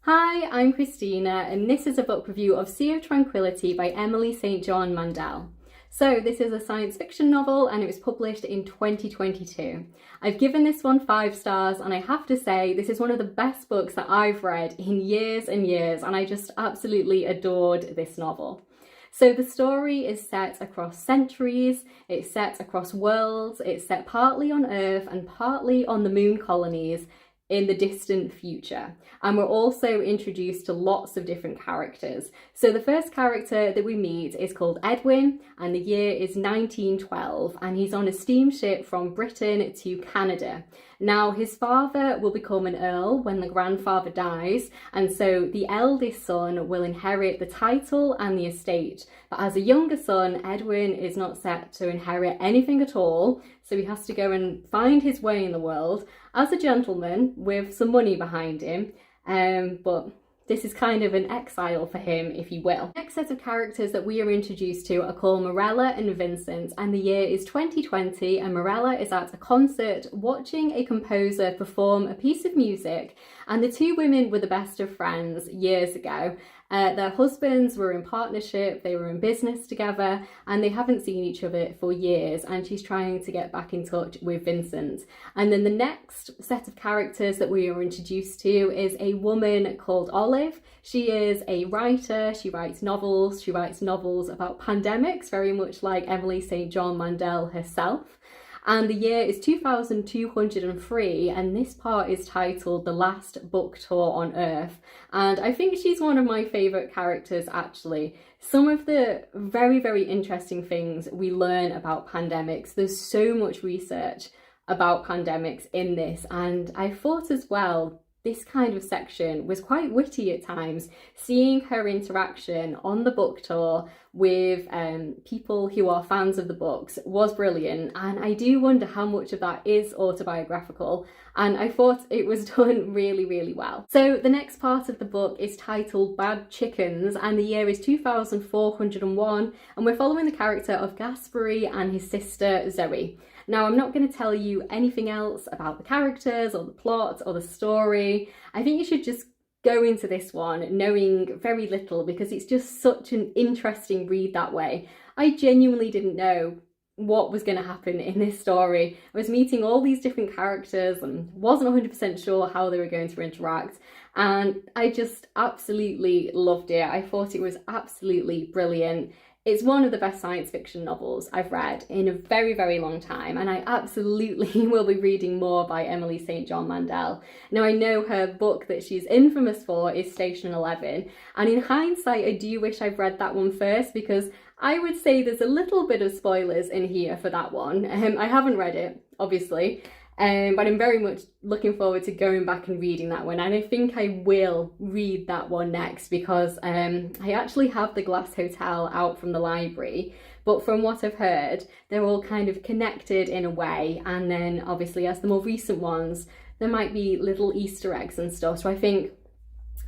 Hi, I'm Christina, and this is a book review of Sea of Tranquility by Emily St. John Mandel. So this is a science fiction novel and it was published in 2022. I've given this one 5 stars and I have to say this is one of the best books that I've read in years and years, and I just absolutely adored this novel. So the story is set across centuries, it's set across worlds, it's set partly on Earth and partly on the moon colonies in the distant future. And we're also introduced to lots of different characters. So the first character that we meet is called Edwin, and the year is 1912, and he's on a steamship from Britain to Canada. Now, his father will become an earl when the grandfather dies, and so the eldest son will inherit the title and the estate. But as a younger son, Edwin is not set to inherit anything at all, so he has to go and find his way in the world as a gentleman with some money behind him, but this is kind of an exile for him, if you will. The next set of characters that we are introduced to are called Morella and Vincent, and the year is 2020, and Morella is at a concert watching a composer perform a piece of music, and the two women were the best of friends years ago. Their husbands were in partnership, they were in business together, and they haven't seen each other for years, and she's trying to get back in touch with Vincent. And then the next set of characters that we are introduced to is a woman called Olive. She is a writer, she writes novels about pandemics, very much like Emily St. John Mandel herself. And the year is 2203, and this part is titled The Last Book Tour on Earth. And I think she's one of my favourite characters, actually. Some of the very, very interesting things we learn about pandemics. There's so much research about pandemics in this, and I thought as well, this kind of section was quite witty at times. Seeing her interaction on the book tour with people who are fans of the books was brilliant, and I do wonder how much of that is autobiographical, and I thought it was done really, really well. So the next part of the book is titled Bad Chickens, and the year is 2401, and we're following the character of Gaspari and his sister Zoe. Now, I'm not going to tell you anything else about the characters or the plot or the story. I think you should just go into this one knowing very little, because it's just such an interesting read that way. I genuinely didn't know what was going to happen in this story. I was meeting all these different characters and wasn't 100% sure how they were going to interact, and I just absolutely loved it. I thought it was absolutely brilliant. It's one of the best science fiction novels I've read in a very, very long time, and I absolutely will be reading more by Emily St. John Mandel. Now, I know her book that she's infamous for is Station 11, and in hindsight, I do wish I'd read that one first, because I would say there's a little bit of spoilers in here for that one. I haven't read it, obviously, but I'm very much looking forward to going back and reading that one, and I think I will read that one next, because I actually have The Glass Hotel out from the library, but from what I've heard, they're all kind of connected in a way, and then obviously as the more recent ones, there might be little Easter eggs and stuff, so I think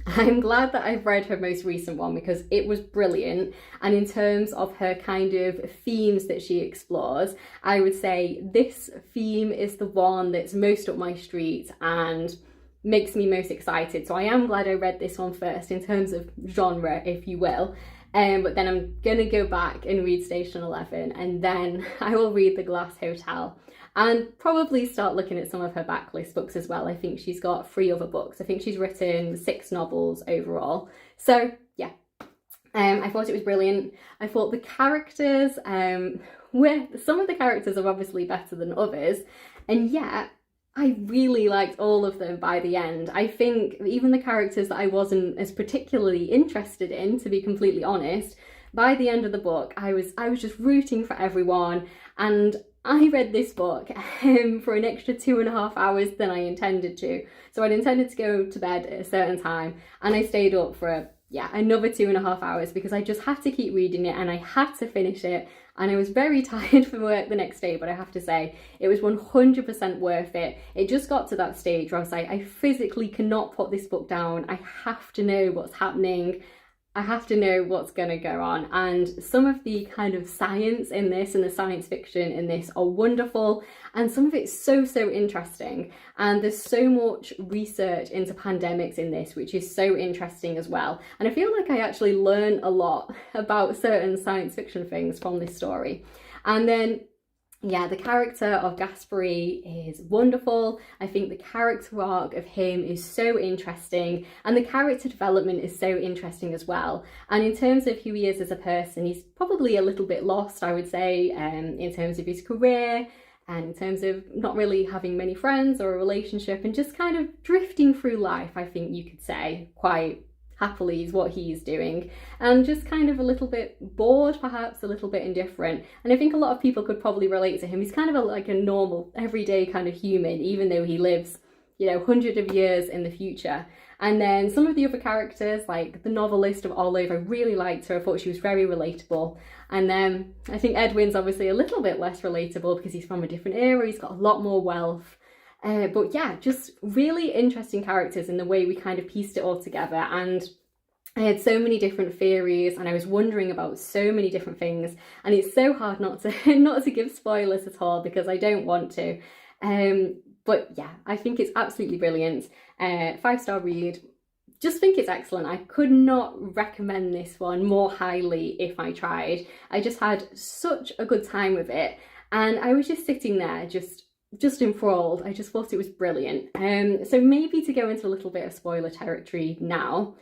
I'm glad that I've read her most recent one, because it was brilliant, and in terms of her kind of themes that she explores, I would say this theme is the one that's most up my street and makes me most excited. So I am glad I read this one first in terms of genre, if you will. But then I'm gonna go back and read Station 11, and then I will read The Glass Hotel, and probably start looking at some of her backlist books as well. I think she's got 3 other books. I think she's written 6 novels overall. So yeah, I thought it was brilliant. I thought the characters, some of the characters are obviously better than others, and yet I really liked all of them by the end. I think even the characters that I wasn't as particularly interested in, to be completely honest, by the end of the book, I was just rooting for everyone, and I read this book for an extra 2.5 hours than I intended to. So I'd intended to go to bed at a certain time, and I stayed up for another 2.5 hours, because I just had to keep reading it and I had to finish it. And I was very tired from work the next day, but I have to say it was 100% worth it. It just got to that stage where I was like, I physically cannot put this book down. I have to know what's happening. I have to know what's going to go on. And some of the kind of science in this and the science fiction in this are wonderful. And some of it's so, so interesting. And there's so much research into pandemics in this, which is so interesting as well. And I feel like I actually learn a lot about certain science fiction things from this story. And then yeah, the character of Gaspari is wonderful. I think the character arc of him is so interesting, and the character development is so interesting as well. And in terms of who he is as a person, he's probably a little bit lost, I would say, in terms of his career and in terms of not really having many friends or a relationship and just kind of drifting through life, I think you could say, quite happily is what he's doing, and just kind of a little bit bored, perhaps a little bit indifferent. And I think a lot of people could probably relate to him. He's kind of like a normal, everyday kind of human, even though he lives, you know, hundreds of years in the future. And then some of the other characters, like the novelist of Olive, I really liked her. I thought she was very relatable. And then I think Edwin's obviously a little bit less relatable because he's from a different era. He's got a lot more wealth. But yeah, just really interesting characters in the way we kind of pieced it all together. And I had so many different theories and I was wondering about so many different things. And it's so hard not to give spoilers at all because I don't want to. But yeah, I think it's absolutely brilliant. 5-star read. Just think it's excellent. I could not recommend this one more highly if I tried. I just had such a good time with it. And I was just sitting there, just enthralled. I just thought it was brilliant. So maybe to go into a little bit of spoiler territory now,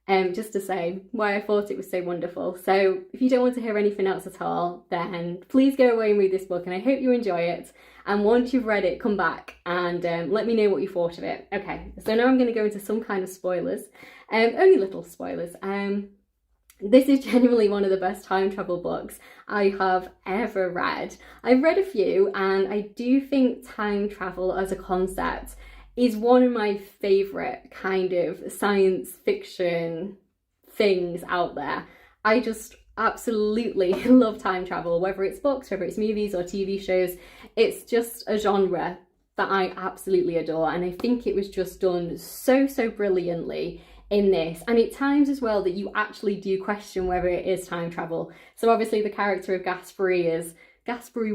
just to say why I thought it was so wonderful. So if you don't want to hear anything else at all, then please go away and read this book, and I hope you enjoy it. And once you've read it, come back and let me know what you thought of it. Okay, so now I'm going to go into some kind of spoilers, only little spoilers. This is genuinely one of the best time travel books I have ever read. I've read a few, and I do think time travel as a concept is one of my favourite kind of science fiction things out there. I just absolutely love time travel, whether it's books, whether it's movies or TV shows. It's just a genre that I absolutely adore, and I think it was just done so, so brilliantly in this. And at times as well that you actually do question whether it is time travel. So obviously the character of Gaspari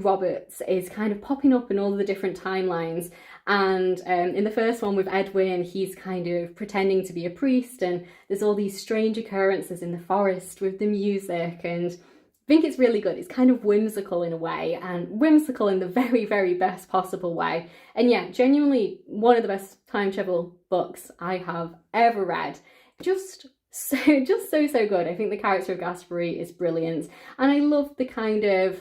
Roberts is kind of popping up in all the different timelines. And in the first one with Edwin, he's kind of pretending to be a priest, and there's all these strange occurrences in the forest with the music, and I think it's really good. It's kind of whimsical in a way, and whimsical in the very, very best possible way. And yeah, genuinely one of the best time travel books I have ever read. Just so good. I think the character of Gaspari is brilliant, and I love the kind of,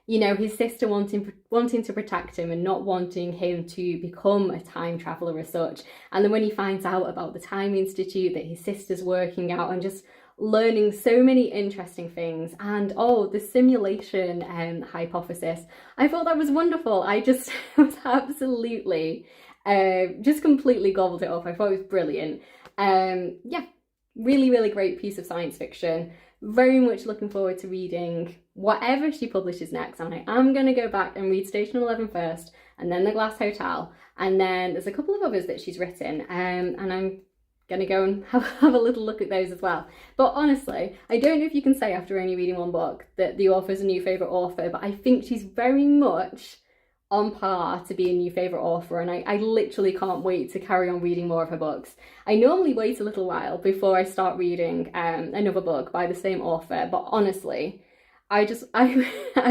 you know, his sister wanting to protect him and not wanting him to become a time traveller as such. And then when he finds out about the Time Institute that his sister's working out, and just learning so many interesting things. And oh, the simulation hypothesis. I thought that was wonderful. I just was absolutely, just completely gobbled it up. I thought it was brilliant. Yeah, really, really great piece of science fiction. Very much looking forward to reading whatever she publishes next. And I am going to go back and read Station 11 first, and then The Glass Hotel, and then there's a couple of others that she's written, and I'm going to go and have a little look at those as well. But honestly, I don't know if you can say after only reading one book that the author's a new favourite author, but I think she's very much on par to be a new favourite author, and I literally can't wait to carry on reading more of her books. I normally wait a little while before I start reading another book by the same author, but honestly, I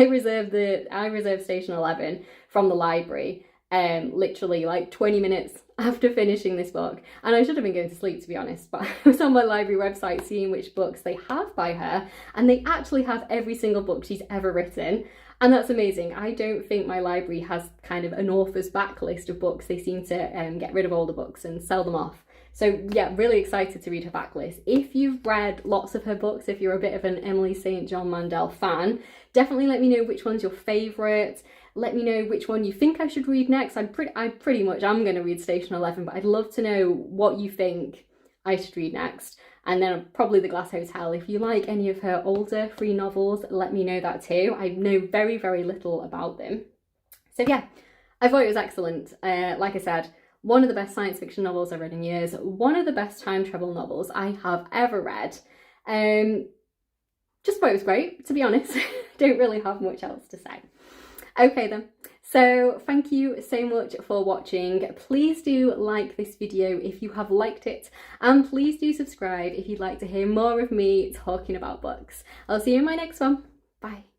reserved Station 11 from the library literally like 20 minutes after finishing this book, and I should have been going to sleep, to be honest, but I was on my library website seeing which books they have by her, and they actually have every single book she's ever written. And that's amazing. I don't think my library has kind of an author's backlist of books. They seem to get rid of all the books and sell them off. So yeah, really excited to read her backlist. If you've read lots of her books, if you're a bit of an Emily St. John Mandel fan, definitely let me know which one's your favourite. Let me know which one you think I should read next. I pretty much am going to read Station 11, but I'd love to know what you think I should read next. And then probably The Glass Hotel. If you like any of her older free novels, let me know that too. I know very, very little about them. So yeah, I thought it was excellent. Like I said, one of the best science fiction novels I've read in years, one of the best time travel novels I have ever read. Just thought it was great, to be honest. Don't really have much else to say. Okay then, so thank you so much for watching. Please do like this video if you have liked it, and please do subscribe if you'd like to hear more of me talking about books. I'll see you in my next one. Bye.